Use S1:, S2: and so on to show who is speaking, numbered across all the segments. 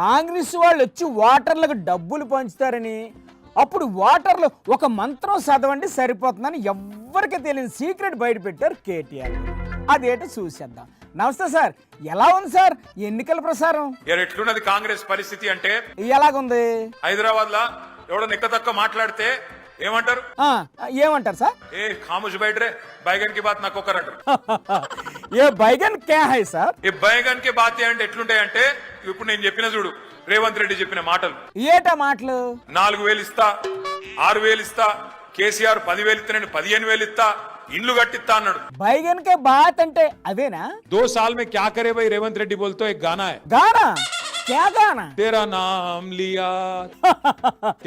S1: కాంగ్రెస్ వాళ్ళు వచ్చి ఓటర్లకు డబ్బులు పంచుతారని, అప్పుడు ఓటర్లు ఒక మంత్రం చదవండి సరిపోతుందని ఎవ్వరికి తెలియని సీక్రెట్ బయట పెట్టారు కేటీఆర్. అదేంటో చూసేద్దాం. నమస్తే సార్, ఎలా ఉంది సార్ ఎన్నికల ప్రసారం?
S2: ఎట్లున్నది కాంగ్రెస్ పరిస్థితి అంటే
S1: ఎలాగుంది?
S2: హైదరాబాద్ లా ఎవడో నిక్క తక్కువ మాట్లాడితే ఏమంటారు?
S1: ఏమంటారు సార్?
S2: ఏ ఖాముష్ బైఠ్ రే, బైగన్ కి బాత్ నాకు ఒకరు అంటారు.
S1: ఏ బైగన్ క్యా హై సార్?
S2: ఈ బైగన్ కి బాత్ అంటే ఎట్లుంటాయంటే, ఇప్పుడు నేను చెప్పిన చూడు, రేవంత్ రెడ్డి చెప్పిన మాటలు.
S1: ఏటా మాటలు?
S2: 4,000 ఇస్తా, 6,000 ఇస్తా, కేసీఆర్ 10,000 ఇస్తానని 15,000 ఇస్తా, ఇండ్లు కట్టిస్తా అన్నాడు.
S1: బైగన్ కే బాత్ అంటే అదేనా?
S2: 2 साल में क्या करे भाई रेवंत रेड्डी बोलते एक गाना है.
S1: గానా? క్యా గానా?
S2: तेरा नाम लिया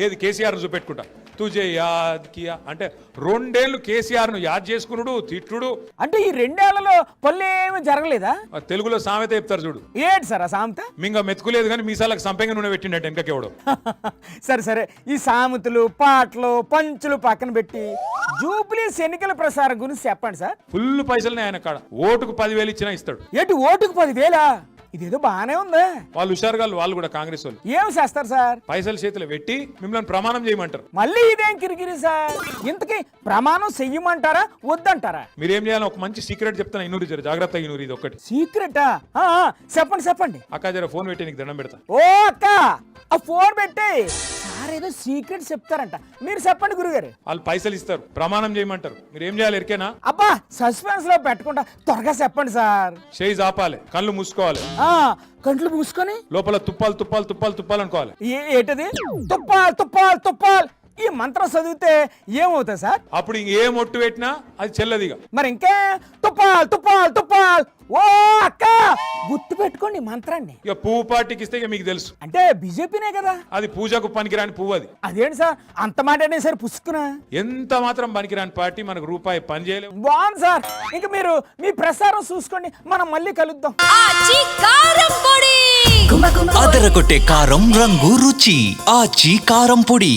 S2: ఏది కేసీఆర్ చూపెట్టుకుంటా, తుజే యాద్ కియా అంటే 2 ఏళ్ళు కేసీఆర్ ను యాద్ చేసుకున్నాడు, తిట్టుడు.
S1: అంటే ఈ 2 ఏళ్లలో పనులేమీ జరగలేదా?
S2: తెలుగులో సామెత చెప్తారు చూడు.
S1: ఏంటి సార్ ఆ సామెత?
S2: మింగ మెతుకులేదు కానీ మీసాలకు సంపెంగ నూనె పెట్టిండట వెనకకెవడు.
S1: సరే సరే, ఈ సామెతలు పాటలు పంచులు పక్కన పెట్టి జూబ్లీస్ ఎన్నికల ప్రసారం గురించి చెప్పండి సార్.
S2: ఫుల్ పైసలనే ఆయన కాడ. ఓటుకు 10,000 ఇచ్చినా ఇస్తాడు.
S1: ఏంటి ఓటుకు 10,000? ఇదేదో బాగానే ఉంది.
S2: వాళ్ళు హుషారుగా వాళ్ళు కూడా కాంగ్రెస్ వాళ్ళు
S1: ఏం చేస్తారు సార్?
S2: పైసలు చేతులు పెట్టి మిమ్మల్ని ప్రమాణం చేయమంటారు.
S1: మళ్ళీ ఇదేం కిరికిరి సార్? ఇంతకీ ప్రమాణం చెయ్యమంటారా వద్దంటారా?
S2: మీరేం చేయాలి, ఒక మంచి సీక్రెట్ చెప్తాను, ఇన్నూరి జర జాగ్రత్త. ఇన్నూరి ఇది ఒకటి
S1: సీక్రెటా? చెప్పండి చెప్పండి.
S2: అక్క జర ఫోన్ పెట్టి నీకు దండం పెడతా.
S1: ఓ అక్క, ఆ ఫోన్ పెట్టి సార్ ఏదో సీక్రెట్ చెప్తారంట, మీరు చెప్పండి గురుగారు.
S2: వాళ్ళు పైసలు ఇస్తారు, ప్రమాణం చేయమంటారు. మీరు ఏం చేయాలి ఎరికేనా?
S1: అబ్బా, సస్పెన్స్ లో పెట్టకుండా త్వరగా చెప్పండి సార్.
S2: చేయి జాపాలి, కళ్ళు మూసుకోవాలి,
S1: కంట్లు మూసుకొని
S2: లోపల తుప్పాలు తుప్పాలు తుప్పాలు తుప్పాలు అనుకోవాలి.
S1: ఏంటది? తుప్పాల్ తుప్పాల్ తుప్పాల్. ఈ మంత్రం చదివితే ఏమవుతుంది సార్?
S2: అప్పుడు ఇంకేం ఒట్టు పెట్టినా అది చెల్లదిగా.
S1: మరి ఇంకే తుప్పాల్ తుప్పాల్ తుప్పాల్. ఓ అక్క, గుర్తు పెట్టుకోండి మంత్రాన్ని.
S2: ఇక పువ్వు పార్టీకి ఇస్తే ఇక మీకు తెలుసు,
S1: అంటే బీజేపీనే కదా.
S2: అది పూజకు పనికిరాని పువ్వు. అది
S1: అదేంటి సార్ అంత మాట అనే సరే పుసుకున్నా?
S2: ఎంత మాత్రం పనికిరాని పార్టీ మనకు రూపాయి పని చేయలేము.
S1: బాగుంది సార్, ఇంక మీరు మీ ప్రసారం చూసుకోండి, మనం మళ్ళీ కలుద్దాం.
S3: అదరగొట్టే కారం రంగు రుచి ఆచి కారం పొడి.